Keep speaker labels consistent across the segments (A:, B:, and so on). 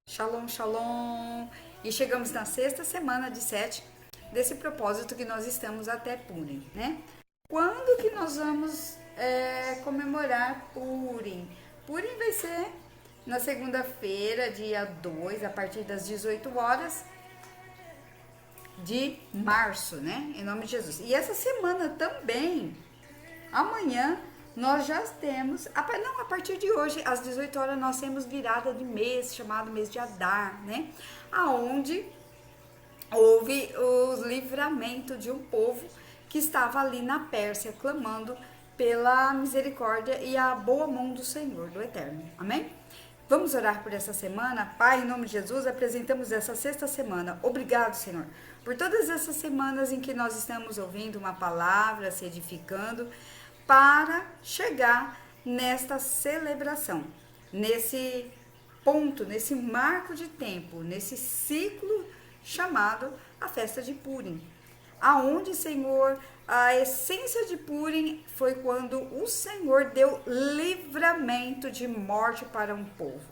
A: Shalom, shalom! E chegamos na sexta semana de 7 desse propósito que nós estamos até Purim, né? Quando que nós vamos comemorar Purim? Purim vai ser na segunda-feira, dia 2, a partir das 18 horas de março, né? Em nome de Jesus. E essa semana também, amanhã, nós já temos, a partir de hoje, às 18 horas, nós temos virada de mês, chamado mês de Adar, né? Aonde houve o livramento de um povo que estava ali na Pérsia, clamando pela misericórdia e a boa mão do Senhor, do Eterno. Amém? Vamos orar por essa semana? Pai, em nome de Jesus, apresentamos essa sexta semana. Obrigado, Senhor, por todas essas semanas em que nós estamos ouvindo uma palavra, se edificando, para chegar nesta celebração, nesse ponto, nesse marco de tempo, nesse ciclo chamado a festa de Purim, aonde, Senhor, a essência de Purim foi quando o Senhor deu livramento de morte para um povo.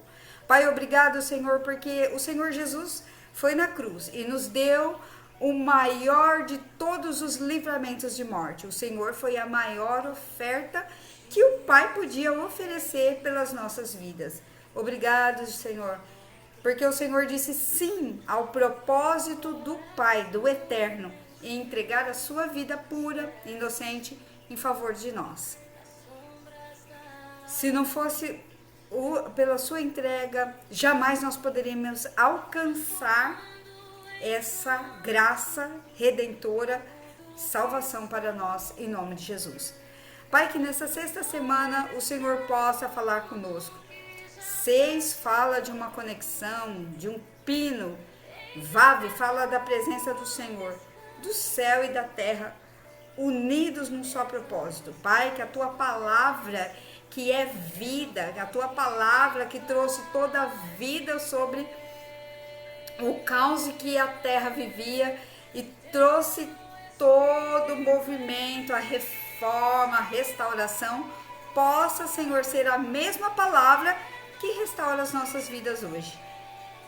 A: Pai, obrigado, Senhor, porque o Senhor Jesus foi na cruz e nos deu o maior de todos os livramentos de morte. O Senhor foi a maior oferta que o Pai podia oferecer pelas nossas vidas. Obrigado, Senhor, porque o Senhor disse sim ao propósito do Pai, do Eterno, em entregar a sua vida pura, inocente, em favor de nós. Se não fosse pela sua entrega, jamais nós poderíamos alcançar essa graça redentora, salvação para nós, em nome de Jesus. Pai, que nessa sexta semana o Senhor possa falar conosco. 6 fala de uma conexão, de um pino. Vav fala da presença do Senhor, do céu e da terra, unidos num só propósito. Pai, que a tua palavra, que é vida, a tua palavra que trouxe toda a vida sobre o caos que a terra vivia e trouxe todo o movimento, a reforma, a restauração, possa, Senhor, ser a mesma palavra que restaura as nossas vidas hoje.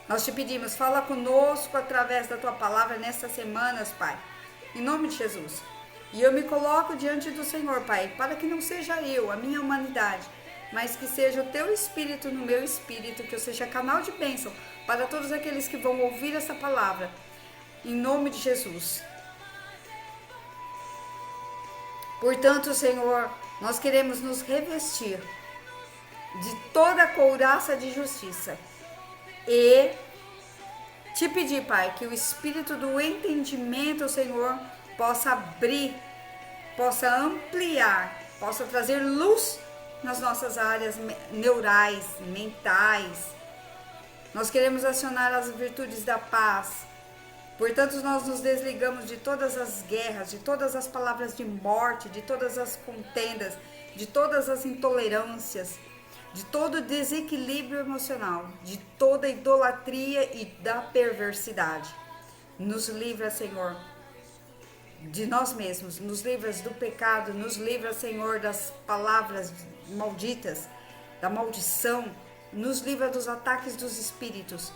A: Nós te pedimos, fala conosco através da tua palavra nessas semanas, Pai, em nome de Jesus. E eu me coloco diante do Senhor, Pai, para que não seja eu, a minha humanidade, mas que seja o teu Espírito no meu espírito, que eu seja canal de bênção para todos aqueles que vão ouvir essa palavra, em nome de Jesus. Portanto, Senhor, nós queremos nos revestir de toda a couraça de justiça e te pedir, Pai, que o espírito do entendimento, Senhor, possa abrir, possa ampliar, possa trazer luz nas nossas áreas neurais, mentais. Nós queremos acionar as virtudes da paz. Portanto, nós nos desligamos de todas as guerras, de todas as palavras de morte, de todas as contendas, de todas as intolerâncias, de todo desequilíbrio emocional, de toda idolatria e da perversidade. Nos livra, Senhor, de nós mesmos, nos livras do pecado, nos livra, Senhor, das palavras malditas, da maldição, nos livra dos ataques dos espíritos,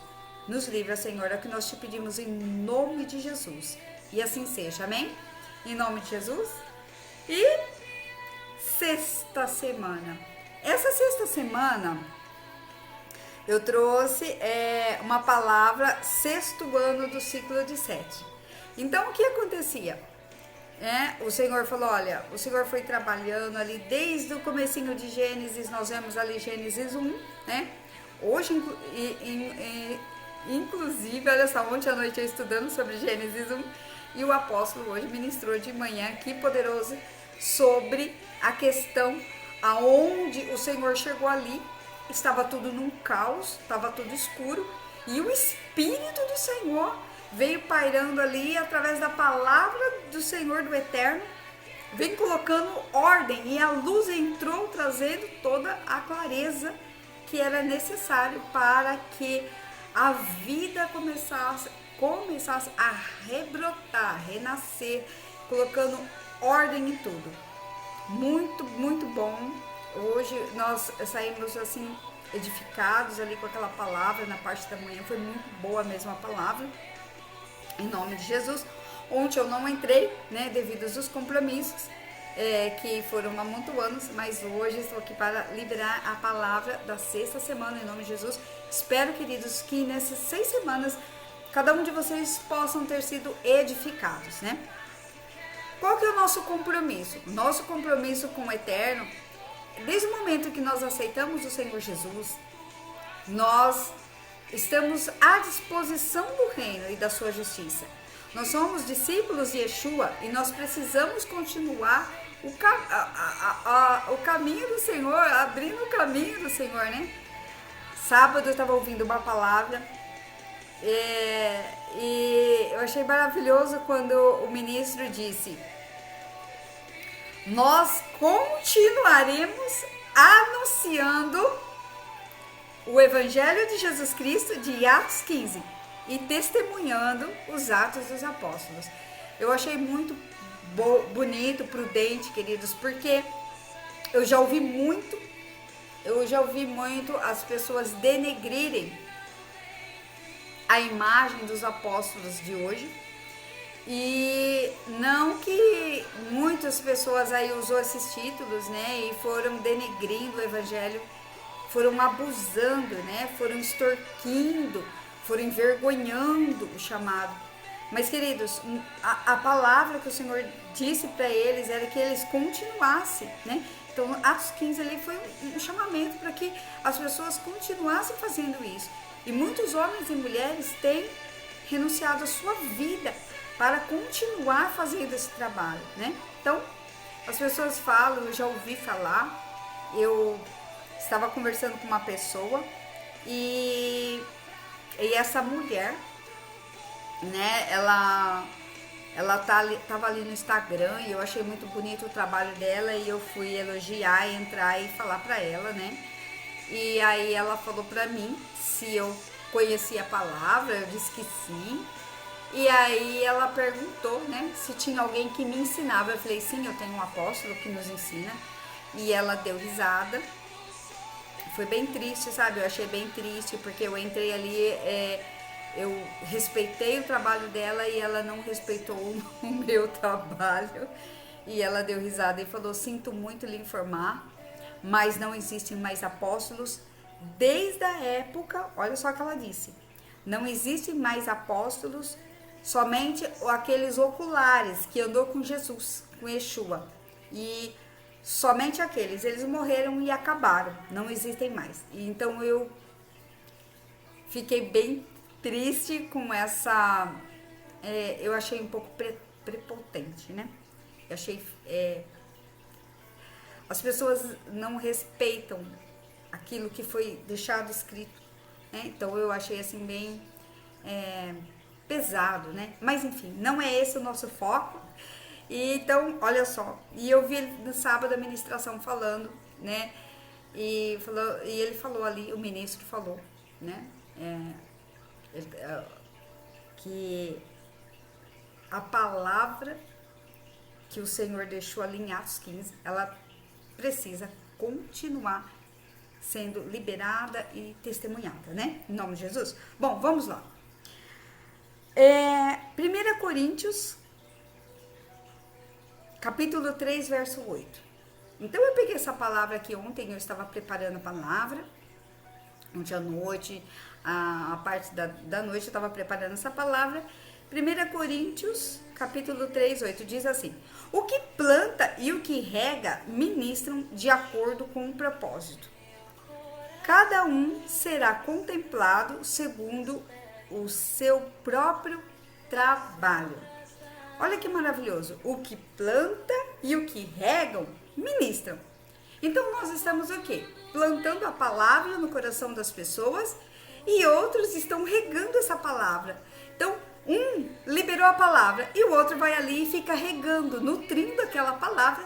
A: nos livra, Senhor, é o que nós te pedimos em nome de Jesus, e assim seja, amém? Em nome de Jesus. E sexta semana, essa sexta semana eu trouxe uma palavra, sexto ano do ciclo de 7. Então, o que acontecia? O Senhor falou, olha, o Senhor foi trabalhando ali desde o comecinho de Gênesis, nós vemos ali Gênesis 1, né? Hoje, inclusive, olha só, ontem à noite eu estudando sobre Gênesis 1 e o apóstolo hoje ministrou de manhã, que poderoso, sobre a questão aonde o Senhor chegou ali, estava tudo num caos, estava tudo escuro e o Espírito do Senhor veio pairando ali através da palavra do Senhor, do Eterno, vem colocando ordem e a luz entrou trazendo toda a clareza que era necessário para que a vida começasse a rebrotar, renascer, colocando ordem em tudo. Muito, muito bom. Hoje nós saímos assim edificados ali com aquela palavra na parte da manhã. Foi muito boa mesmo a palavra, em nome de Jesus. Ontem eu não entrei, né, devido aos compromissos que foram amontoanos, mas hoje estou aqui para liberar a palavra da sexta semana, em nome de Jesus. Espero, queridos, que nessas 6 semanas cada um de vocês possam ter sido edificados, né? Qual que é o nosso compromisso? Nosso compromisso com o Eterno, desde o momento que nós aceitamos o Senhor Jesus, nós estamos à disposição do reino e da sua justiça. Nós somos discípulos de Yeshua e nós precisamos continuar o caminho do Senhor, abrindo o caminho do Senhor, né? Sábado eu estava ouvindo uma palavra e eu achei maravilhoso quando o ministro disse: nós continuaremos anunciando o Evangelho de Jesus Cristo de Atos 15 e testemunhando os Atos dos Apóstolos. Eu achei muito bonito, prudente, queridos, porque eu já ouvi muito as pessoas denegrirem a imagem dos apóstolos de hoje. E não que muitas pessoas aí usou esses títulos, né, e foram denegrindo o evangelho, foram abusando, né, foram extorquindo, foram envergonhando o chamado. Mas, queridos, a palavra que o Senhor disse para eles era que eles continuassem, né? Então, Atos 15 ali foi um chamamento para que as pessoas continuassem fazendo isso. E muitos homens e mulheres têm renunciado à sua vida para continuar fazendo esse trabalho, né? Então, as pessoas falam, eu já ouvi falar, eu estava conversando com uma pessoa e essa mulher, né, ela tava ali no Instagram e eu achei muito bonito o trabalho dela e eu fui elogiar, entrar e falar pra ela, né? E aí ela falou pra mim se eu conhecia a palavra, eu disse que sim. E aí ela perguntou, né, se tinha alguém que me ensinava. Eu falei, sim, eu tenho um apóstolo que nos ensina. E ela deu risada. Foi bem triste, sabe? Eu achei bem triste, porque eu entrei ali, eu respeitei o trabalho dela e ela não respeitou o meu trabalho. E ela deu risada e falou, sinto muito lhe informar, mas não existem mais apóstolos desde a época, olha só o que ela disse, não existem mais apóstolos, somente aqueles oculares que andou com Jesus, com Yeshua, e somente aqueles, eles morreram e acabaram, não existem mais. E então eu fiquei bem triste com essa, eu achei um pouco prepotente, né? Eu achei, as pessoas não respeitam aquilo que foi deixado escrito, né? Então eu achei assim bem pesado, né? Mas enfim, não é esse o nosso foco. E então, olha só, e eu vi no sábado a ministração falando, né? E ele falou ali, o ministro falou, né? Que a palavra que o Senhor deixou ali em Atos 15, ela precisa continuar sendo liberada e testemunhada, né? Em nome de Jesus. Bom, vamos lá. 1 Coríntios, capítulo 3, verso 8. Então, eu peguei essa palavra aqui ontem, eu estava preparando a palavra, ontem à noite, a parte da noite eu estava preparando essa palavra. 1 Coríntios, capítulo 3, 8, diz assim: o que planta e o que rega ministram de acordo com o propósito. Cada um será contemplado segundo o seu próprio trabalho. Olha que maravilhoso. O que planta e o que regam ministram. Então nós estamos o quê? Plantando a palavra no coração das pessoas e outros estão regando essa palavra. Então um liberou a palavra e o outro vai ali e fica regando, nutrindo aquela palavra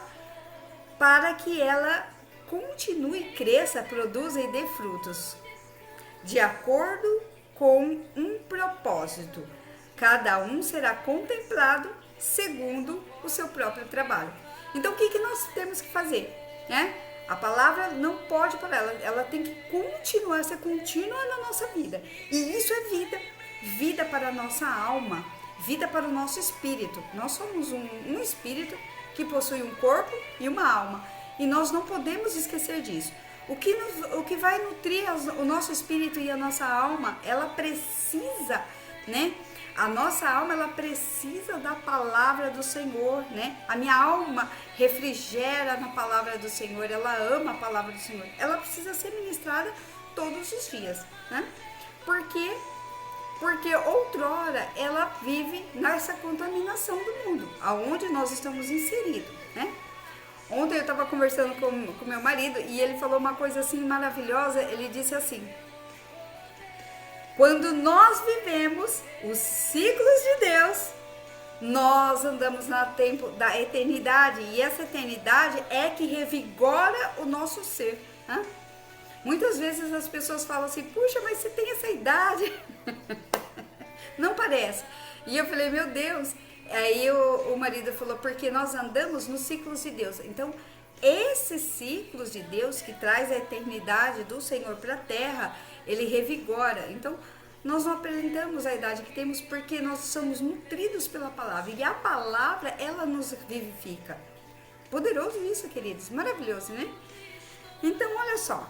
A: para que ela continue, cresça, produza e dê frutos, de acordo com um propósito. Cada um será contemplado segundo o seu próprio trabalho. Então, o que nós temos que fazer, né? A palavra não pode parar, ela tem que continuar, ser contínua na nossa vida. E isso é vida, vida para a nossa alma, vida para o nosso espírito. Nós somos um espírito que possui um corpo e uma alma. E nós não podemos esquecer disso. O que vai nutrir o nosso espírito e a nossa alma, ela precisa, né? A nossa alma, ela precisa da palavra do Senhor, né? A minha alma refrigera na palavra do Senhor, ela ama a palavra do Senhor. Ela precisa ser ministrada todos os dias, né? Por quê? Porque outrora ela vive nessa contaminação do mundo, aonde nós estamos inseridos, né? Ontem eu estava conversando com meu marido e ele falou uma coisa assim maravilhosa, ele disse assim: quando nós vivemos os ciclos de Deus, nós andamos no tempo da eternidade, e essa eternidade é que revigora o nosso ser. Né? Muitas vezes as pessoas falam assim, puxa, mas você tem essa idade. Não parece. E eu falei, meu Deus. Aí o marido falou, porque nós andamos nos ciclos de Deus. Então, esses ciclos de Deus que traz a eternidade do Senhor para a terra, ele revigora. Então, nós não apresentamos a idade que temos porque nós somos nutridos pela palavra. E a palavra, ela nos vivifica. Poderoso isso, queridos. Maravilhoso, né? Então, olha só.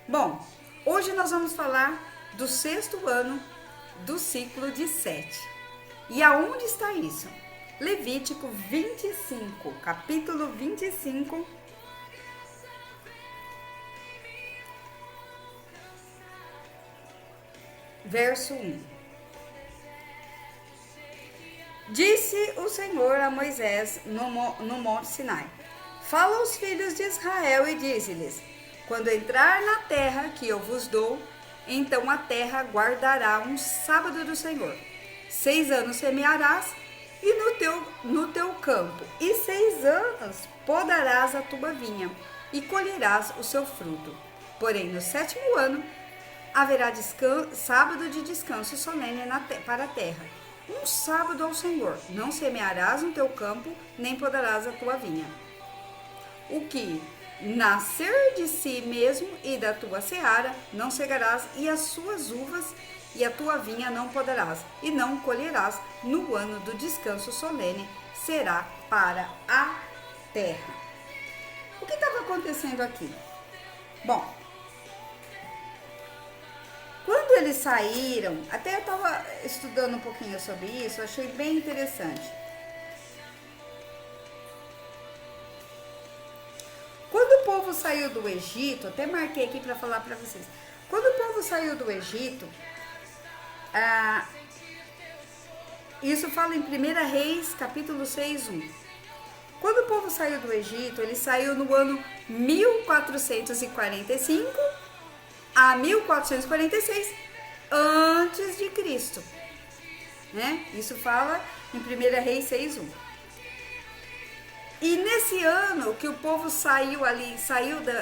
A: Bom, hoje nós vamos falar do 6º ano do ciclo de Sete. E aonde está isso? Levítico 25, capítulo 25, verso 1. Disse o Senhor a Moisés no Monte Sinai: fala aos filhos de Israel e dize-lhes: quando entrar na terra que eu vos dou, então a terra guardará um sábado do Senhor. 6 anos semearás e no teu campo, e 6 anos podarás a tua vinha, e colherás o seu fruto. Porém, no 7º ano haverá sábado de descanso solene para a terra. Um sábado ao Senhor. Não semearás no teu campo, nem podarás a tua vinha. O que nascer de si mesmo e da tua seara, não cegarás, e as suas uvas e a tua vinha não podarás, e não colherás no ano do descanso solene, será para a terra. O que estava acontecendo aqui? Bom, quando eles saíram, até eu estava estudando um pouquinho sobre isso, achei bem interessante. Quando o povo saiu do Egito, até marquei aqui para falar para vocês. Quando o povo saiu do Egito, isso fala em 1 Reis, capítulo 6:1. Quando o povo saiu do Egito, ele saiu no ano 1445 a 1446 antes de Cristo, né? Isso fala em 1 Reis 6:1. E nesse ano que o povo saiu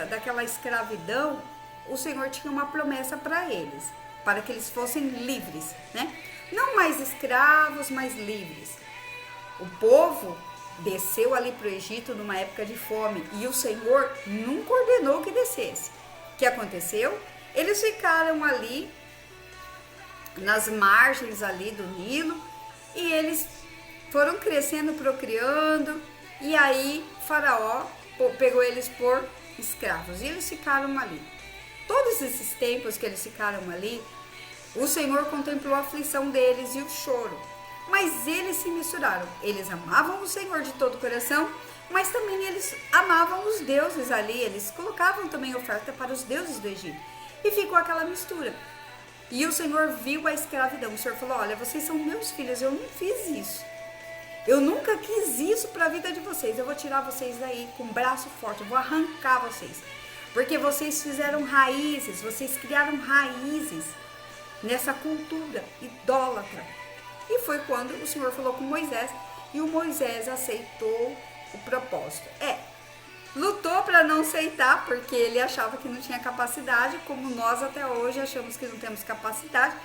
A: daquela escravidão, o Senhor tinha uma promessa para eles, para que eles fossem livres, né? Não mais escravos, mas livres. O povo desceu ali para o Egito numa época de fome e o Senhor nunca ordenou que descesse. O que aconteceu? Eles ficaram ali nas margens ali do Nilo e eles foram crescendo, procriando, e aí Faraó pegou eles por escravos e eles ficaram ali. Todos esses tempos que eles ficaram ali, o Senhor contemplou a aflição deles e o choro, mas eles se misturaram. Eles amavam o Senhor de todo o coração, mas também eles amavam os deuses ali, eles colocavam também oferta para os deuses do Egito, e ficou aquela mistura. E o Senhor viu a escravidão. O Senhor falou: olha, vocês são meus filhos, eu não fiz isso. Eu nunca quis isso para a vida de vocês. Eu vou tirar vocês daí com um braço forte, eu vou arrancar vocês. Porque vocês fizeram raízes, vocês criaram raízes nessa cultura idólatra. E foi quando o Senhor falou com Moisés, e o Moisés aceitou o propósito. Lutou para não aceitar, porque ele achava que não tinha capacidade, como nós até hoje achamos que não temos capacidade.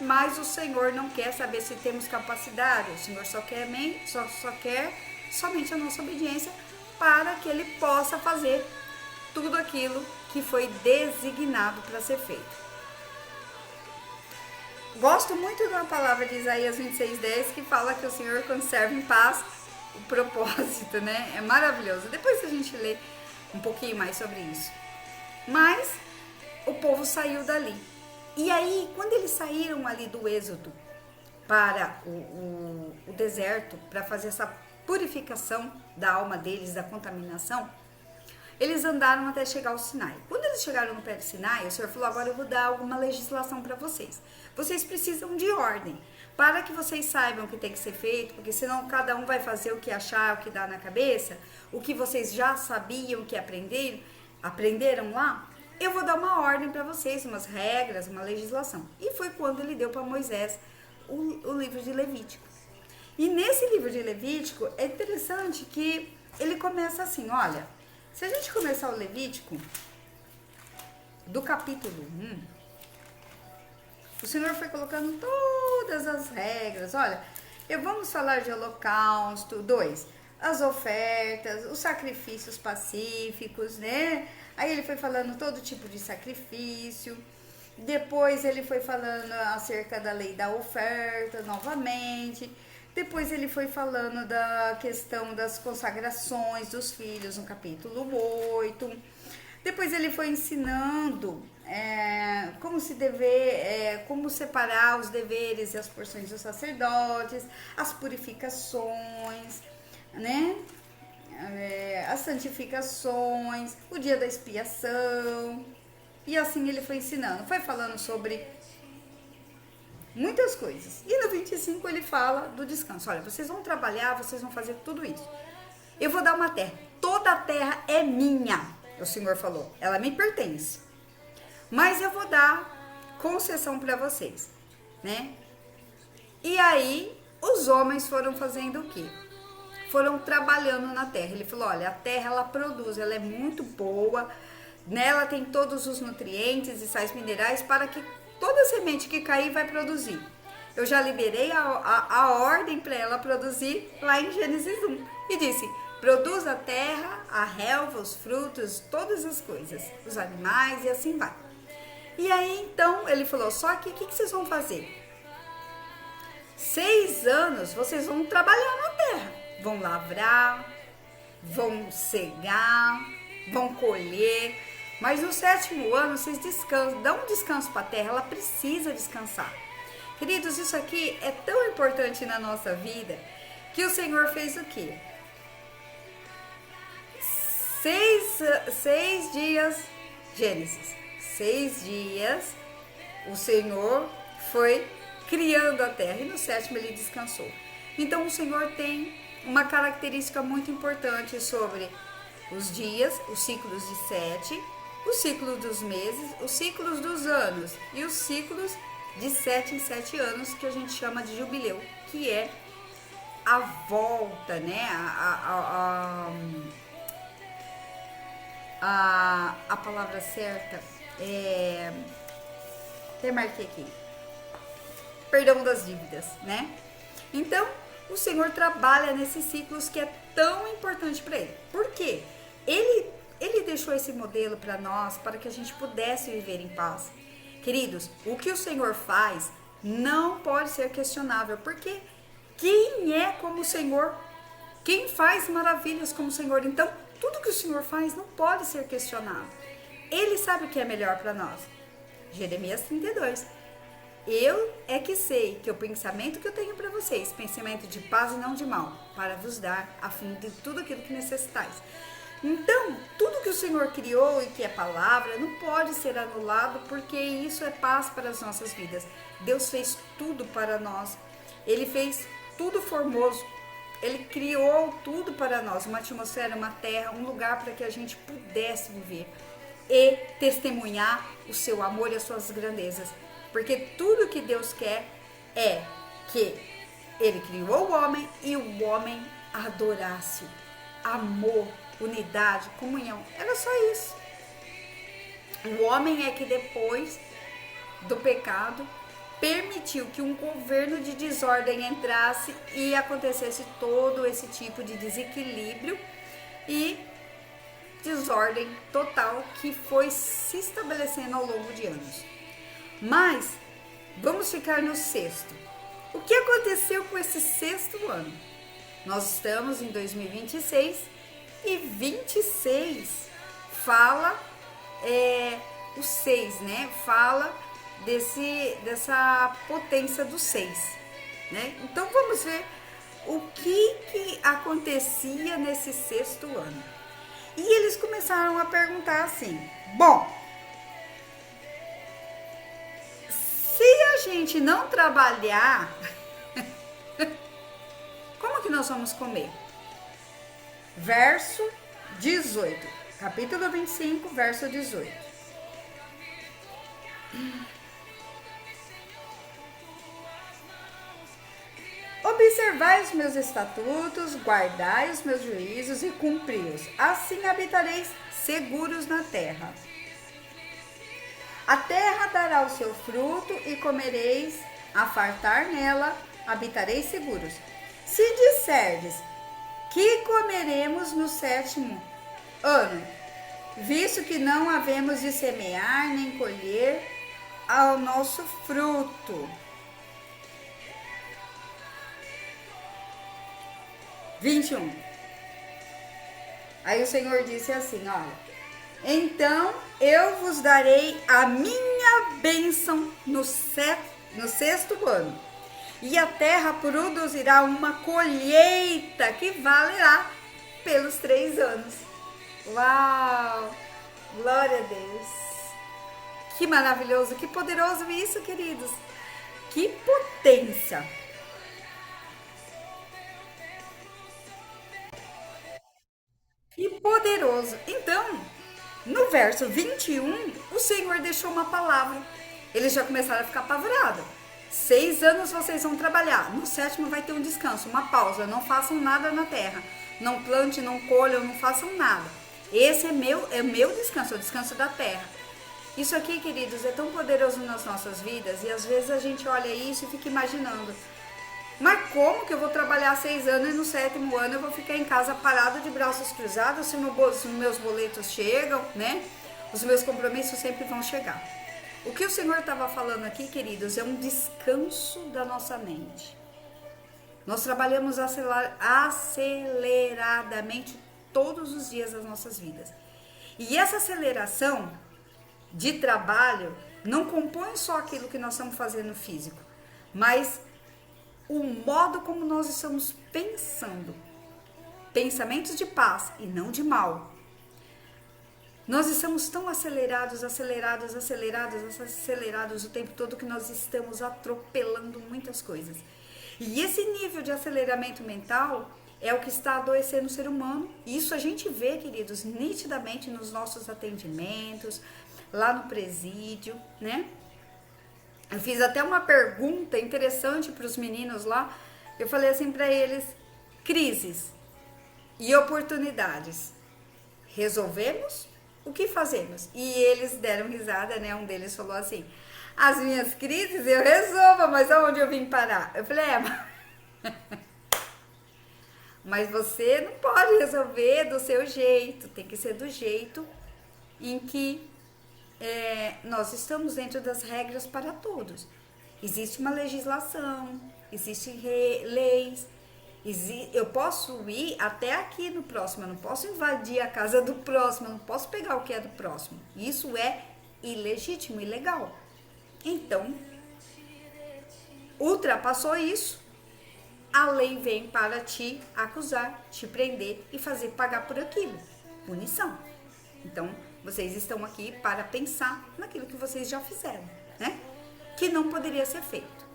A: Mas o Senhor não quer saber se temos capacidade, o Senhor só quer somente a nossa obediência para que Ele possa fazer tudo aquilo que foi designado para ser feito. Gosto muito de uma palavra de Isaías 26:10 que fala que o Senhor conserva em paz o propósito, né? É maravilhoso. Depois a gente lê um pouquinho mais sobre isso. Mas o povo saiu dali. E aí, quando eles saíram ali do Êxodo para o deserto, para fazer essa purificação da alma deles, da contaminação, eles andaram até chegar ao Sinai. Quando eles chegaram no pé do Sinai, o Senhor falou: agora eu vou dar alguma legislação para vocês. Vocês precisam de ordem, para que vocês saibam o que tem que ser feito, porque senão cada um vai fazer o que achar, o que dá na cabeça, o que vocês já sabiam, o que aprenderam lá. Eu vou dar uma ordem para vocês, umas regras, uma legislação. E foi quando ele deu para Moisés o livro de Levítico. E nesse livro de Levítico é interessante que ele começa assim, olha, se a gente começar o Levítico, do capítulo 1, o Senhor foi colocando todas as regras. Olha, vamos falar de holocausto. 2, as ofertas, os sacrifícios pacíficos, né? Aí ele foi falando todo tipo de sacrifício. Depois ele foi falando acerca da lei da oferta novamente. Depois ele foi falando da questão das consagrações dos filhos no capítulo 8. Depois ele foi ensinando como separar os deveres e as porções dos sacerdotes, as purificações, né? As santificações, o dia da expiação. E assim ele foi ensinando, foi falando sobre muitas coisas. E no 25 ele fala do descanso. Olha, vocês vão trabalhar, vocês vão fazer tudo isso. Eu vou dar uma terra. Toda a terra é minha, o Senhor falou. Ela me pertence. Mas eu vou dar concessão para vocês, né? E aí os homens foram fazendo o quê? Foram trabalhando na terra. Ele falou, olha, a terra ela produz, ela é muito boa. Nela tem todos os nutrientes e sais minerais para que toda semente que cair vai produzir. Eu já liberei a ordem para ela produzir lá em Gênesis 1. E disse, produz a terra, a relva, os frutos, todas as coisas, os animais e assim vai. E aí então ele falou, só que o que vocês vão fazer? 6 anos vocês vão trabalhar na terra. Vão lavrar, vão cegar, vão colher. Mas no 7º ano vocês descansam, dão um descanso para a terra, ela precisa descansar. Queridos, isso aqui é tão importante na nossa vida que o Senhor fez o quê? 6 dias, Gênesis, 6 dias o Senhor foi criando a terra e no 7º ele descansou. Então o Senhor tem uma característica muito importante sobre os dias, os ciclos de 7, os ciclos dos meses, os ciclos dos anos e os ciclos de 7 em 7 anos, que a gente chama de jubileu, que é a volta, né? A palavra certa é... Até marquei aqui. Perdão das dívidas, né? Então, o Senhor trabalha nesses ciclos que é tão importante para Ele. Por quê? Ele deixou esse modelo para nós, para que a gente pudesse viver em paz. Queridos, o que o Senhor faz não pode ser questionável, porque quem é como o Senhor? Quem faz maravilhas como o Senhor? Então, tudo que o Senhor faz não pode ser questionado. Ele sabe o que é melhor para nós. Jeremias 32. Eu é que sei que o pensamento que eu tenho para vocês, pensamento de paz e não de mal, para vos dar a fim de tudo aquilo que necessitais. Então, tudo que o Senhor criou e que é palavra não pode ser anulado, porque isso é paz para as nossas vidas. Deus fez tudo para nós. Ele fez tudo formoso. Ele criou tudo para nós, uma atmosfera, uma terra, um lugar para que a gente pudesse viver e testemunhar o seu amor e as suas grandezas. Porque tudo que Deus quer é que Ele criou o homem e o homem adorasse. Amor, unidade, comunhão. Era só isso. O homem é que depois do pecado permitiu que um governo de desordem entrasse e acontecesse todo esse tipo de desequilíbrio e desordem total que foi se estabelecendo ao longo de anos. Mas vamos ficar no sexto. O que aconteceu com esse sexto ano? Nós estamos em 2026 e 26 fala o 6, né? Fala dessa potência do 6, né? Então vamos ver o que acontecia nesse sexto ano. E eles começaram a perguntar assim: bom, se a gente não trabalhar, como que nós vamos comer? Verso 18, capítulo 25, verso 18. Observai os meus estatutos, guardai os meus juízos e cumpri-os. Assim habitareis seguros na terra. A terra dará o seu fruto e comereis a fartar nela, habitareis seguros. Se disserdes que comeremos no sétimo ano, visto que não havemos de semear nem colher ao nosso fruto. 21. Aí o Senhor disse assim, olha: então eu vos darei a minha bênção no sexto ano, e a terra produzirá uma colheita que valerá pelos 3 anos. Uau! Glória a Deus! Que maravilhoso, que poderoso isso, queridos! Que potência! Que poderoso! Então, no verso 21, o Senhor deixou uma palavra. Eles já começaram a ficar apavorados. 6 anos vocês vão trabalhar. No sétimo vai ter um descanso, uma pausa. Não façam nada na terra. Não plante, não colham, não façam nada. Esse é meu descanso, é o descanso da terra. Isso aqui, queridos, é tão poderoso nas nossas vidas. E às vezes a gente olha isso e fica imaginando: mas como que eu vou trabalhar 6 anos e no 7º ano eu vou ficar em casa parado de braços cruzados se os meus boletos chegam, né? Os meus compromissos sempre vão chegar. O que o Senhor estava falando aqui, queridos, é um descanso da nossa mente. Nós trabalhamos aceleradamente todos os dias das nossas vidas. E essa aceleração de trabalho não compõe só aquilo que nós estamos fazendo no físico, mas o modo como nós estamos pensando. Pensamentos de paz e não de mal. Nós estamos tão acelerados o tempo todo que nós estamos atropelando muitas coisas. E esse nível de aceleramento mental é o que está adoecendo o ser humano. E isso a gente vê, queridos, nitidamente nos nossos atendimentos, lá no presídio, né? Eu fiz até uma pergunta interessante para os meninos lá. Eu falei assim para eles: crises e oportunidades, resolvemos? O que fazemos? E eles deram risada, né? Um deles falou assim: as minhas crises eu resolvo, mas aonde eu vim parar? Eu falei: mas você não pode resolver do seu jeito, tem que ser do jeito em que nós estamos dentro das regras para todos. Existe uma legislação, existem leis. Eu posso ir até aqui no próximo, eu não posso invadir a casa do próximo, eu não posso pegar o que é do próximo. Isso é ilegítimo, ilegal. Então, ultrapassou isso, a lei vem para te acusar, te prender e fazer pagar por aquilo. Punição. Então, vocês estão aqui para pensar naquilo que vocês já fizeram, né? Que não poderia ser feito.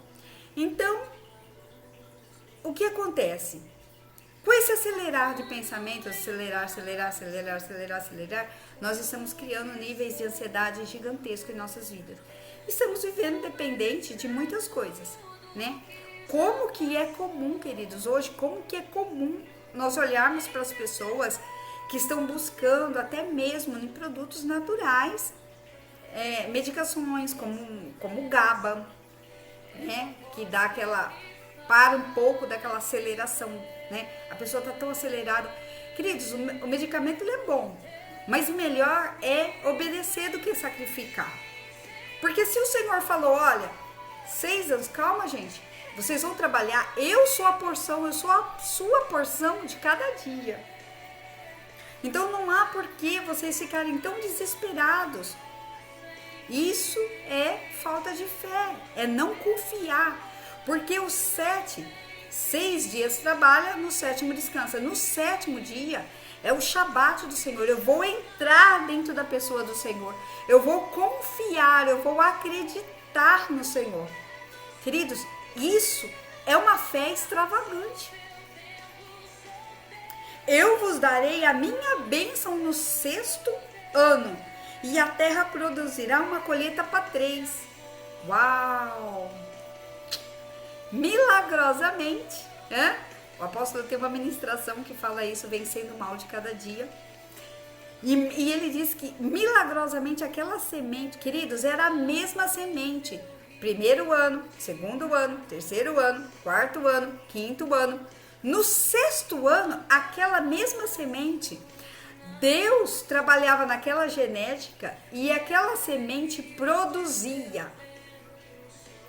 A: Então, o que acontece? Com esse acelerar de pensamento, acelerar, nós estamos criando níveis de ansiedade gigantescos em nossas vidas. Estamos vivendo dependente de muitas coisas, né? Como que é comum, queridos, hoje, como que é comum nós olharmos para as pessoas que estão buscando até mesmo em produtos naturais, medicações como o GABA, né? Que dá aquela... para um pouco daquela aceleração, né? A pessoa está tão acelerada. Queridos, o medicamento ele é bom, mas melhor é obedecer do que sacrificar. Porque se o Senhor falou, olha, 6 anos, calma gente, vocês vão trabalhar, eu sou a porção, eu sou a sua porção de cada dia. Então não há por que vocês ficarem tão desesperados. Isso é falta de fé, é não confiar. Porque os 6 dias trabalha, no 7º descansa. No 7º dia é o Shabat do Senhor. Eu vou entrar dentro da pessoa do Senhor. Eu vou confiar, eu vou acreditar no Senhor. Queridos, isso é uma fé extravagante. Eu vos darei a minha bênção no 6º ano, e a terra produzirá uma colheita para 3. Uau! Milagrosamente, o apóstolo tem uma ministração que fala isso, vencendo o mal de cada dia. E ele diz que milagrosamente aquela semente, queridos, era a mesma semente. 1º ano, 2º ano, 3º ano, 4º ano, 5º ano. No 6º ano, aquela mesma semente, Deus trabalhava naquela genética e aquela semente produzia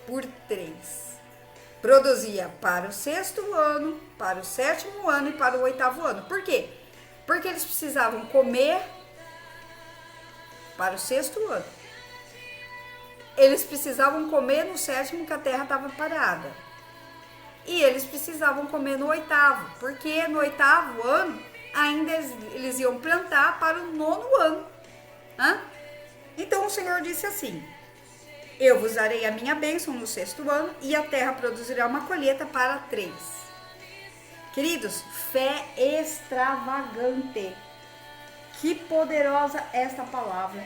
A: por 3. Produzia para o 6º ano, para o 7º ano e para o 8º ano. Por quê? Porque eles precisavam comer para o 6º ano. Eles precisavam comer no 7º, que a terra estava parada. E eles precisavam comer no 8º, porque no 8º ano ainda eles iam plantar para o 9º ano. Então o Senhor disse assim: eu vos darei a minha bênção no 6º ano, e a terra produzirá uma colheita para 3. Queridos, fé extravagante. Que poderosa esta palavra.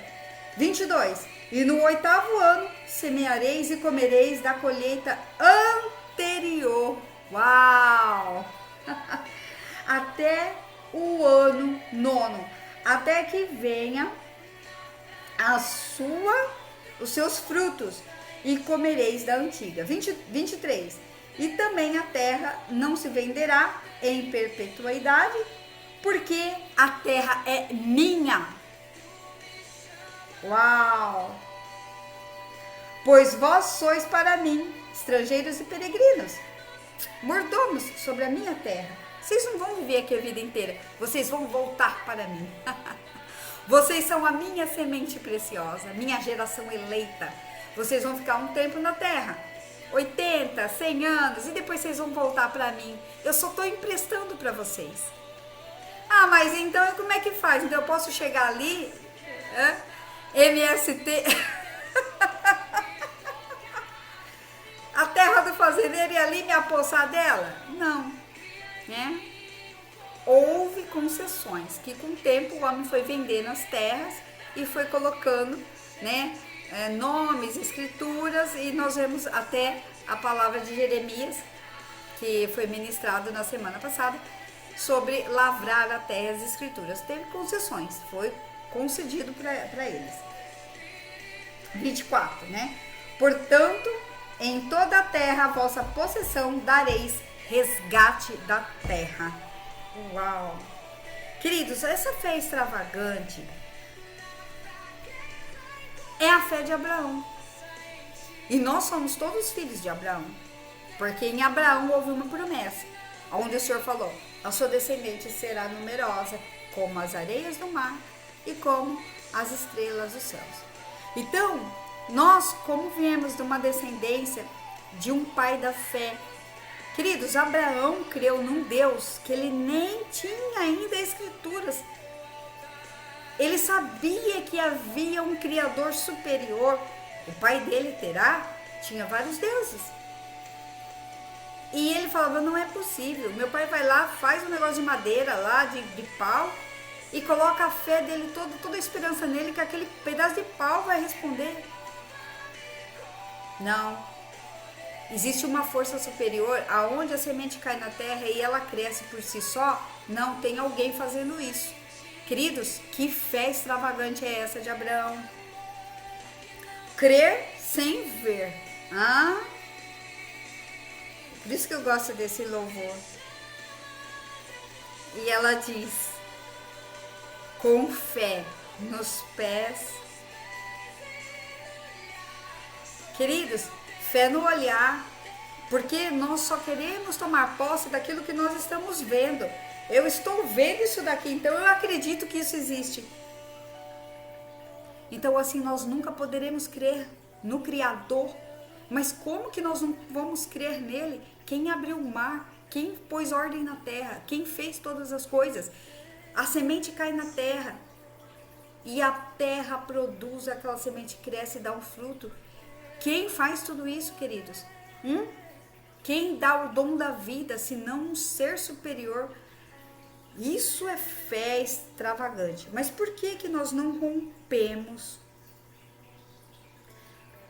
A: 22. E no 8º ano semeareis e comereis da colheita anterior. Uau! Até o ano 9º, até que venha os seus frutos, e comereis da antiga. 23. E também a terra não se venderá em perpetuidade, porque a terra é minha. Uau! Pois vós sois para mim estrangeiros e peregrinos, mordomos sobre a minha terra. Vocês não vão viver aqui a vida inteira, vocês vão voltar para mim. Vocês são a minha semente preciosa, minha geração eleita. Vocês vão ficar um tempo na terra, 80, 100 anos, e depois vocês vão voltar para mim. Eu só estou emprestando para vocês. Ah, mas então como é que faz? Então eu posso chegar ali, MST, a terra do fazendeiro, e ali me apossar dela? Não, né? Houve concessões, que com o tempo o homem foi vendendo as terras e foi colocando, né, nomes, escrituras, e nós vemos até a palavra de Jeremias, que foi ministrado na semana passada, sobre lavrar a terra, as escrituras. Teve concessões, foi concedido para eles. 24, né? Portanto, em toda a terra a vossa possessão dareis resgate da terra. Uau! Queridos, essa fé extravagante é a fé de Abraão. E nós somos todos filhos de Abraão, porque em Abraão houve uma promessa, onde o Senhor falou: a sua descendente será numerosa como as areias do mar e como as estrelas dos céus. Então, nós, como viemos de uma descendência de um pai da fé, queridos, Abraão creu num Deus que ele nem tinha ainda escrituras. Ele sabia que havia um Criador superior. O pai dele, Terá, tinha vários deuses. E ele falava: não é possível. Meu pai vai lá, faz um negócio de madeira lá, de pau, e coloca a fé dele, toda a esperança nele, que aquele pedaço de pau vai responder. Não. Existe uma força superior, aonde a semente cai na terra e ela cresce por si só. Não tem alguém fazendo isso. Queridos, que fé extravagante é essa de Abraão? Crer sem ver. Por isso que eu gosto desse louvor. E ela diz: com fé nos pés. Queridos, fé no olhar, porque nós só queremos tomar posse daquilo que nós estamos vendo. Eu estou vendo isso daqui, então eu acredito que isso existe. Então assim nós nunca poderemos crer no Criador. Mas como que nós não vamos crer nele? Quem abriu o mar? Quem pôs ordem na terra? Quem fez todas as coisas? A semente cai na terra e a terra produz, aquela semente cresce e dá um fruto. Quem faz tudo isso, queridos? Quem dá o dom da vida, se não um ser superior? Isso é fé extravagante. Mas por que nós não rompemos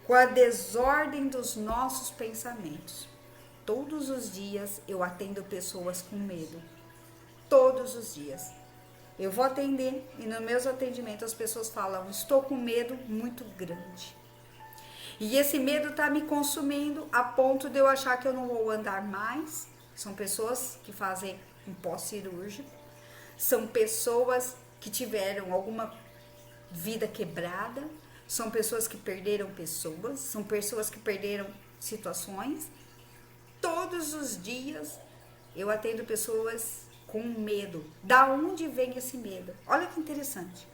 A: com a desordem dos nossos pensamentos? Todos os dias eu atendo pessoas com medo. Todos os dias. Eu vou atender e nos meus atendimentos as pessoas falam: estou com medo muito grande. E esse medo está me consumindo a ponto de eu achar que eu não vou andar mais. São pessoas que fazem um pós-cirúrgico. São pessoas que tiveram alguma vida quebrada. São pessoas que perderam pessoas. São pessoas que perderam situações. Todos os dias eu atendo pessoas com medo. Da onde vem esse medo? Olha que interessante.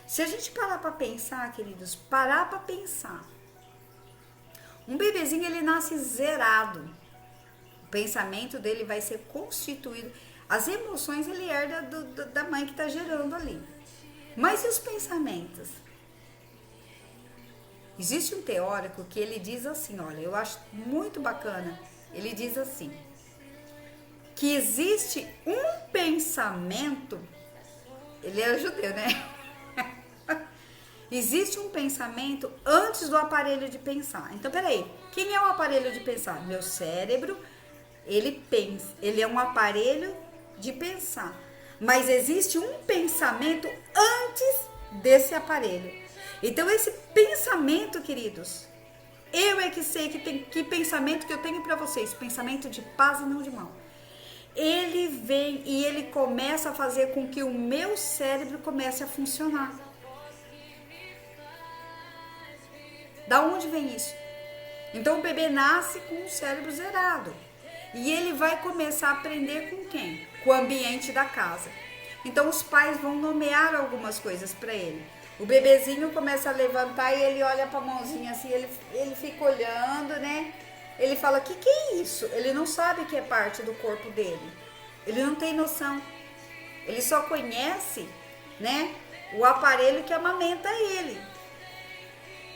A: Se a gente parar para pensar, queridos, parar para pensar. Um bebezinho, ele nasce zerado. O pensamento dele vai ser constituído. As emoções ele herda da mãe que está gerando ali. Mas e os pensamentos? Existe um teórico que ele diz assim, olha, eu acho muito bacana. Ele diz assim, que existe um pensamento, ele é judeu, né? Existe um pensamento antes do aparelho de pensar. Então, peraí, quem é o aparelho de pensar? Meu cérebro, ele pensa, ele é um aparelho de pensar. Mas existe um pensamento antes desse aparelho. Então, esse pensamento, queridos, eu é que sei que pensamento que eu tenho para vocês, pensamento de paz e não de mal. Ele vem e ele começa a fazer com que o meu cérebro comece a funcionar. Da onde vem isso? Então o bebê nasce com o cérebro zerado. E ele vai começar a aprender com quem? Com o ambiente da casa. Então os pais vão nomear algumas coisas para ele. O bebezinho começa a levantar e ele olha para a mãozinha assim, ele fica olhando, né? Ele fala, que é isso? Ele não sabe que é parte do corpo dele. Ele não tem noção. Ele só conhece, né, o aparelho que amamenta ele.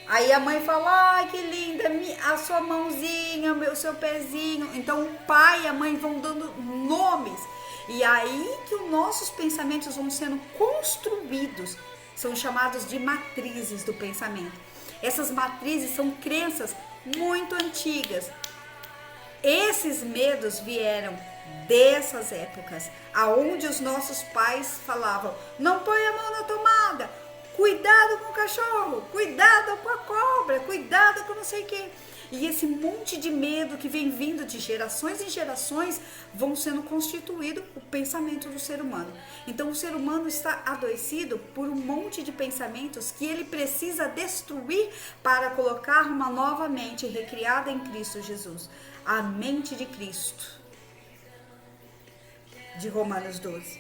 A: Aí a mãe fala, ai que linda, a sua mãozinha, o seu pezinho. Então o pai e a mãe vão dando nomes. E aí que os nossos pensamentos vão sendo construídos. São chamados de matrizes do pensamento. Essas matrizes são crenças muito antigas. Esses medos vieram dessas épocas, aonde os nossos pais falavam, não põe a mão na tomada, cuidado com o cachorro, cuidado com a cobra, cuidado com não sei o que. E esse monte de medo que vem vindo de gerações em gerações vão sendo constituído o pensamento do ser humano. Então o ser humano está adoecido por um monte de pensamentos que ele precisa destruir para colocar uma nova mente recriada em Cristo Jesus. A mente de Cristo. De Romanos 12.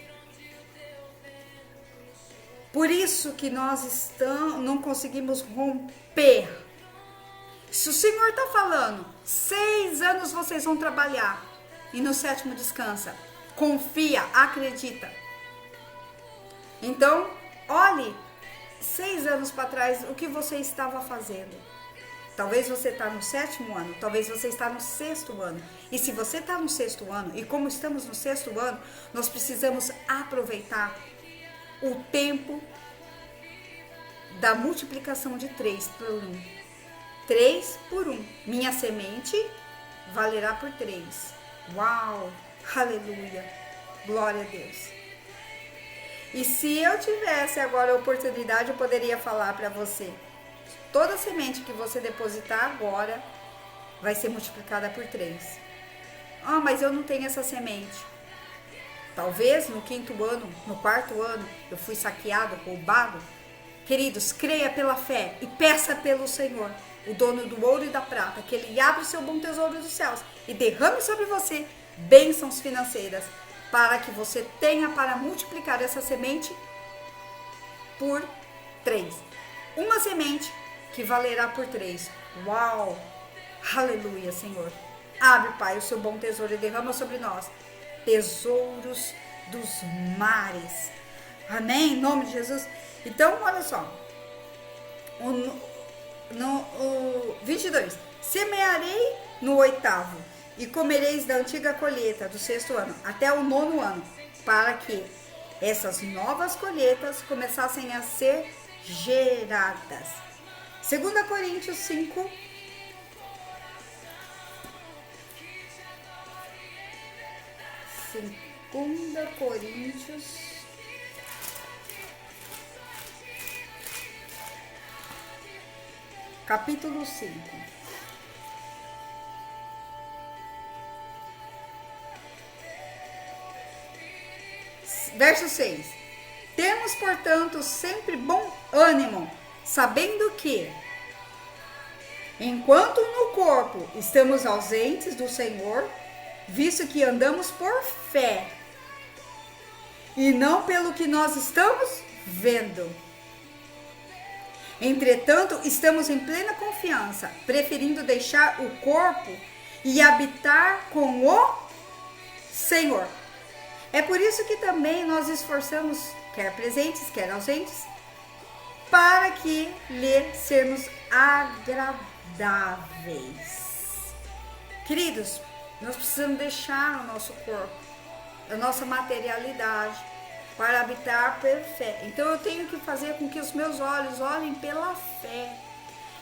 A: Por isso que nós não conseguimos romper. Se o Senhor está falando, 6 anos vocês vão trabalhar e no 7º descansa. Confia, acredita. Então, olhe 6 anos para trás o que você estava fazendo. Talvez você está no 7º ano, talvez você está no 6º ano. E se você está no 6º ano, e como estamos no 6º ano, nós precisamos aproveitar o tempo da multiplicação de 3 por 1. 3 por 1. Minha semente valerá por 3. Uau! Aleluia! Glória a Deus! E se eu tivesse agora a oportunidade, eu poderia falar para você, toda semente que você depositar agora vai ser multiplicada por 3. Ah, mas eu não tenho essa semente. Talvez no 5º ano, no 4º ano, eu fui saqueado, roubado. Queridos, creia pela fé e peça pelo Senhor, o dono do ouro e da prata, que Ele abra o seu bom tesouro dos céus e derrame sobre você bênçãos financeiras, para que você tenha para multiplicar essa semente por 3. Uma semente que valerá por 3. Uau! Aleluia, Senhor. Abre, Pai, o seu bom tesouro e derrama sobre nós tesouros dos mares. Amém? Em nome de Jesus. Então, olha só. O 22. Semearei no 8º e comereis da antiga colheita do 6º ano até o 9º ano, para que essas novas colheitas começassem a ser geradas. 2 Coríntios 5, capítulo 5. Verso 6. Temos, portanto, sempre bom ânimo, sabendo que, enquanto no corpo estamos ausentes do Senhor, visto que andamos por fé, e não pelo que nós estamos vendo. Entretanto, estamos em plena confiança, preferindo deixar o corpo e habitar com o Senhor. É por isso que também nós esforçamos, quer presentes, quer ausentes, para que lhe sermos agradáveis. Queridos, nós precisamos deixar o nosso corpo, a nossa materialidade, para habitar por fé. Então eu tenho que fazer com que os meus olhos olhem pela fé.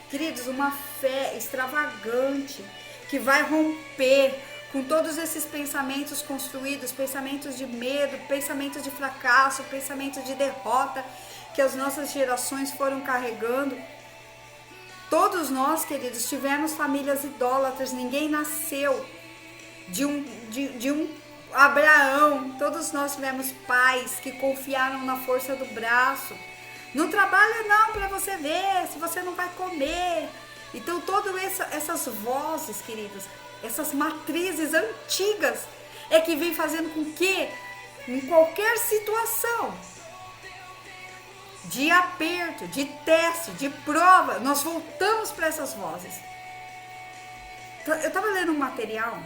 A: Queridos, uma fé extravagante, que vai romper com todos esses pensamentos construídos, pensamentos de medo, pensamentos de fracasso, pensamentos de derrota, que as nossas gerações foram carregando. Todos nós, queridos, tivemos famílias idólatras, ninguém nasceu de um Abraão. Todos nós tivemos pais que confiaram na força do braço. Não trabalha não para você ver, se você não vai comer. Então todas essas vozes, queridos, essas matrizes antigas é que vem fazendo com que em qualquer situação de aperto, de teste, de prova, nós voltamos para essas vozes. Eu estava lendo um material,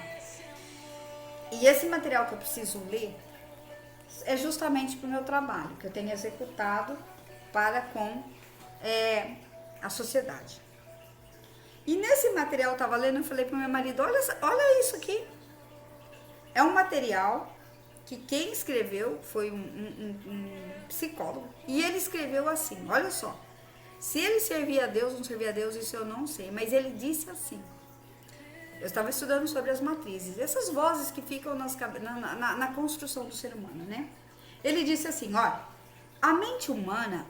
A: e esse material que eu preciso ler é justamente para o meu trabalho, que eu tenho executado para com a sociedade. E nesse material eu estava lendo, eu falei para o meu marido, olha isso aqui. É um material que quem escreveu foi um psicólogo. E ele escreveu assim, olha só. Se ele servia a Deus ou não servia a Deus, isso eu não sei. Mas ele disse assim. Eu estava estudando sobre as matrizes. Essas vozes que ficam na construção do ser humano, né? Ele disse assim, olha. A mente humana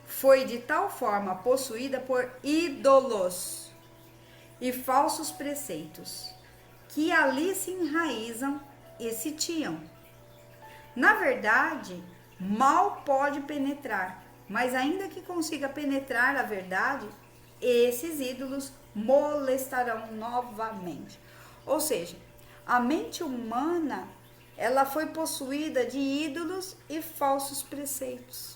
A: foi de tal forma possuída por ídolos e falsos preceitos, que ali se enraizam e sitiam. Na verdade, mal pode penetrar, mas ainda que consiga penetrar a verdade, esses ídolos molestarão novamente. Ou seja, a mente humana, ela foi possuída de ídolos e falsos preceitos,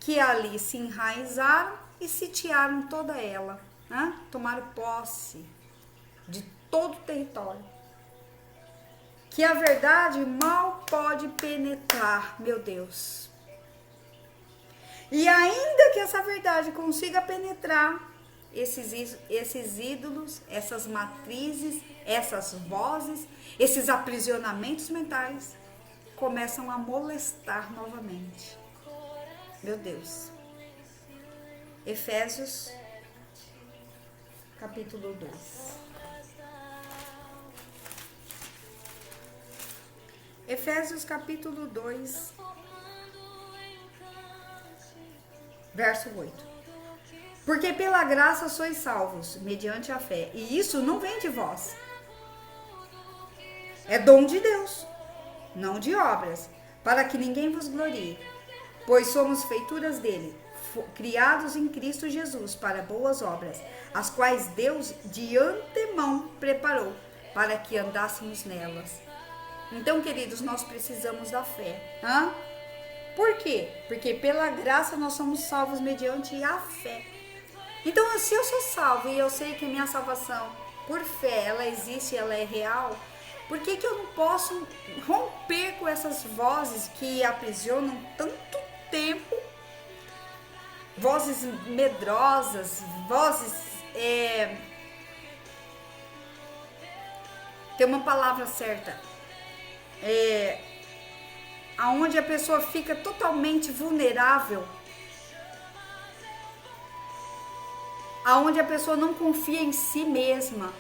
A: que ali se enraizaram e sitiaram toda ela, né? Tomaram posse de todo o território. Que a verdade mal pode penetrar, meu Deus. E ainda que essa verdade consiga penetrar, esses ídolos, essas matrizes, essas vozes, esses aprisionamentos mentais, começam a molestar novamente. Meu Deus. Efésios, capítulo 2. Efésios, capítulo 2, verso 8. Porque pela graça sois salvos, mediante a fé. E isso não vem de vós. É dom de Deus, não de obras, para que ninguém vos glorie. Pois somos feituras dele, criados em Cristo Jesus para boas obras, as quais Deus de antemão preparou para que andássemos nelas. Então, queridos, nós precisamos da fé. Por quê? Porque pela graça nós somos salvos mediante a fé. Então, se eu sou salvo e eu sei que a minha salvação, por fé, ela existe, ela é real, por que eu não posso romper com essas vozes que aprisionam tanto tempo? Vozes medrosas, vozes... Tem uma palavra certa. Aonde a pessoa fica totalmente vulnerável. Aonde a pessoa não confia em si mesma.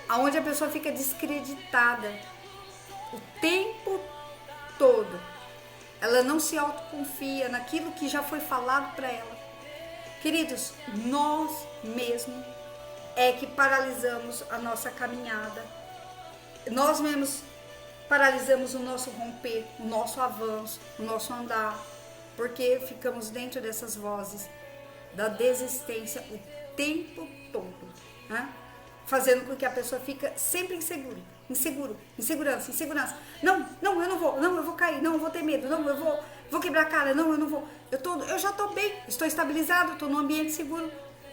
A: Aonde a pessoa fica descreditada o tempo todo. Ela não se autoconfia naquilo que já foi falado para ela. Queridos, nós mesmos é que paralisamos a nossa caminhada. Nós mesmos paralisamos o nosso romper, o nosso avanço, o nosso andar. Porque ficamos dentro dessas vozes da desistência o tempo todo, né? Fazendo com que a pessoa fique sempre insegurança. Não, eu não vou, não, eu vou cair, não, eu vou ter medo, não, eu vou quebrar a cara, não, eu não vou. Eu já estou bem, estou estabilizado, estou num ambiente seguro.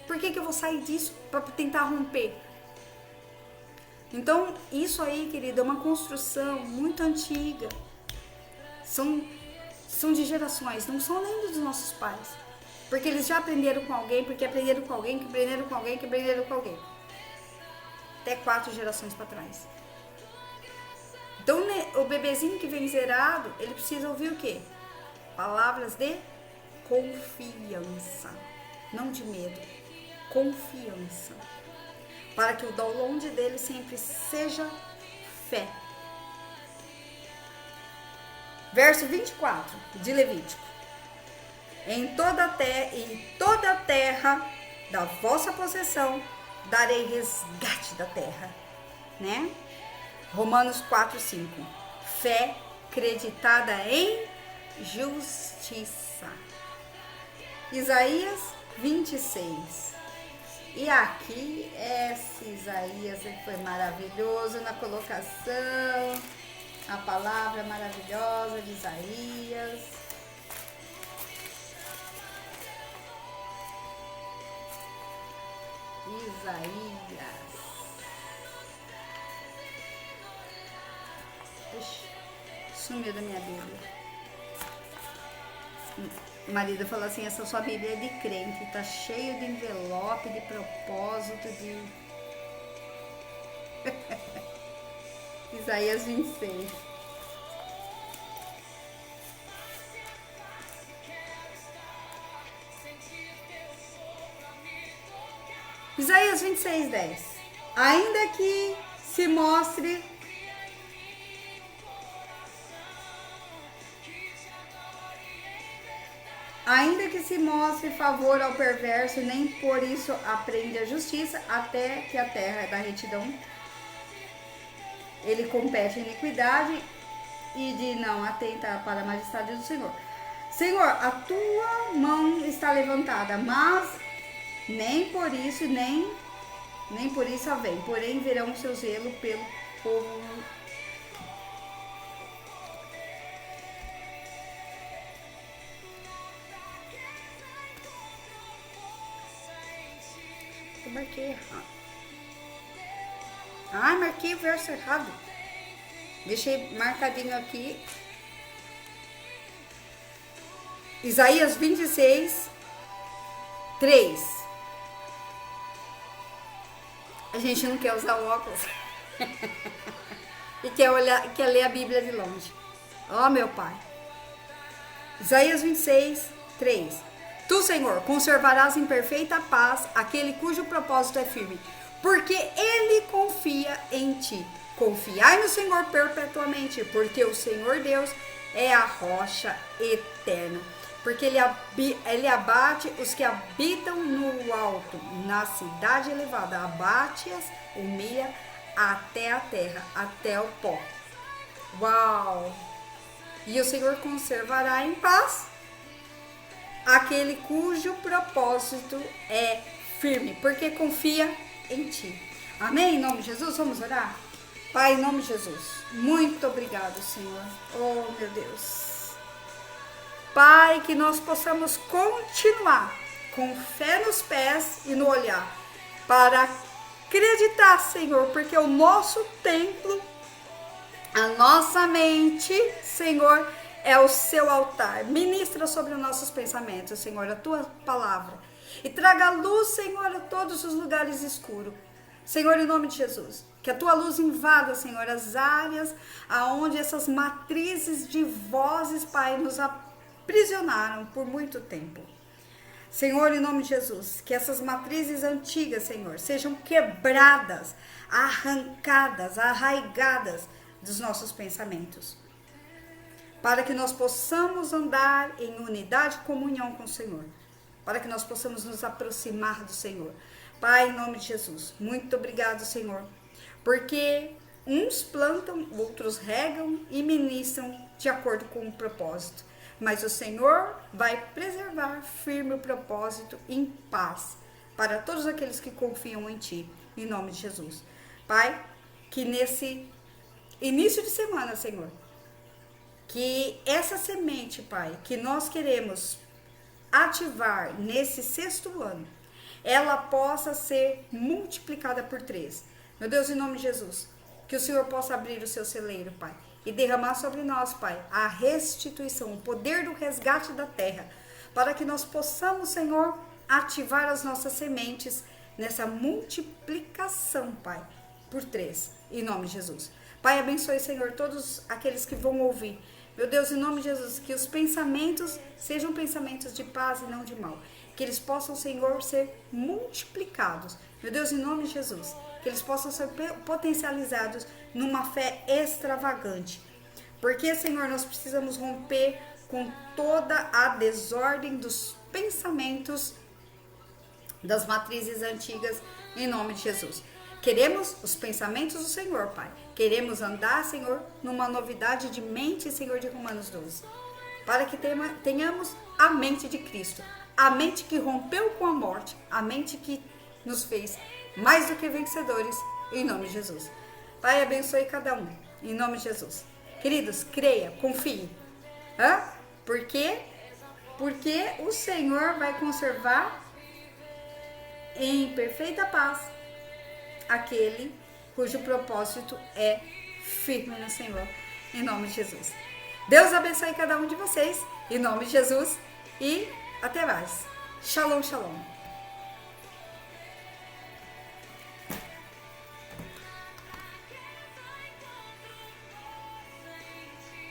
A: Por que eu vou sair disso para tentar romper? Então, isso aí, querida, é uma construção muito antiga. São de gerações, não são nem dos nossos pais. Porque eles já aprenderam com alguém, porque aprenderam com alguém, que aprenderam com alguém, que aprenderam com alguém. Até 4 gerações para trás. Então, o bebezinho que vem zerado, ele precisa ouvir o quê? Palavras de confiança. Não de medo. Confiança. Para que o download dele sempre seja fé. Verso 24 de Levítico. Em toda a terra da vossa possessão darei resgate da terra, né? Romanos 4:5. Fé creditada em justiça. Isaías 26. E aqui, esse Isaías foi maravilhoso na colocação. A palavra maravilhosa de Isaías. Ixi, sumiu da minha Bíblia. O marido falou assim, essa sua Bíblia é de crente, tá cheio de envelope, de propósito, de... Isaías 26. Isaías 26, 10. Ainda que se mostre favor ao perverso, nem por isso aprende a justiça, até que a terra da retidão ele compete em iniquidade e de não atentar para a majestade do Senhor. Senhor, a tua mão está levantada, mas nem por isso vem, porém verão o seu zelo pelo povo. Eu marquei errado. Marquei o verso errado. Deixei marcadinho aqui. Isaías 26, 3. A gente não quer usar o óculos. E quer ler a Bíblia de longe. Ó, meu Pai. Isaías 26, 3. Tu, Senhor, conservarás em perfeita paz aquele cujo propósito é firme, porque ele confia em ti. Confiai no Senhor perpetuamente, porque o Senhor Deus é a rocha eterna. porque ele abate os que habitam no alto, na cidade elevada, abate-as, humilha até a terra, até o pó. Uau! E o Senhor conservará em paz aquele cujo propósito é firme, porque confia em ti. Amém? Em nome de Jesus, vamos orar? Pai, em nome de Jesus, muito obrigado, Senhor. Oh, meu Deus. Pai, que nós possamos continuar com fé nos pés e no olhar, para acreditar, Senhor, porque o nosso templo, a nossa mente, Senhor, é o seu altar. Ministra sobre os nossos pensamentos, Senhor, a tua palavra. E traga luz, Senhor, a todos os lugares escuros. Senhor, em nome de Jesus, que a tua luz invada, Senhor, as áreas aonde essas matrizes de vozes, Pai, nos aprisionaram por muito tempo. Senhor, em nome de Jesus, que essas matrizes antigas, Senhor, sejam quebradas, arrancadas, arraigadas dos nossos pensamentos, para que nós possamos andar em unidade e comunhão com o Senhor, para que nós possamos nos aproximar do Senhor. Pai, em nome de Jesus, muito obrigado, Senhor, porque uns plantam, outros regam e ministram de acordo com o propósito, mas o Senhor vai preservar firme o propósito em paz para todos aqueles que confiam em Ti, em nome de Jesus. Pai, que nesse início de semana, Senhor, que essa semente, Pai, que nós queremos ativar nesse 6º ano, ela possa ser multiplicada por 3. Meu Deus, em nome de Jesus, que o Senhor possa abrir o seu celeiro, Pai, e derramar sobre nós, Pai, a restituição, o poder do resgate da terra, para que nós possamos, Senhor, ativar as nossas sementes nessa multiplicação, Pai, por 3, em nome de Jesus. Pai, abençoe, Senhor, todos aqueles que vão ouvir. Meu Deus, em nome de Jesus, que os pensamentos sejam pensamentos de paz e não de mal. Que eles possam, Senhor, ser multiplicados. Meu Deus, em nome de Jesus, que eles possam ser potencializados numa fé extravagante. Porque, Senhor, nós precisamos romper com toda a desordem dos pensamentos das matrizes antigas, em nome de Jesus. Queremos os pensamentos do Senhor, Pai. Queremos andar, Senhor, numa novidade de mente, Senhor, de Romanos 12. Para que tenhamos a mente de Cristo. A mente que rompeu com a morte. A mente que nos fez mais do que vencedores, em nome de Jesus. Pai, abençoe cada um, em nome de Jesus. Queridos, creia, confie. Por quê? Porque o Senhor vai conservar em perfeita paz aquele cujo propósito é firme no Senhor, em nome de Jesus. Deus abençoe cada um de vocês, em nome de Jesus, e até mais. Shalom, shalom.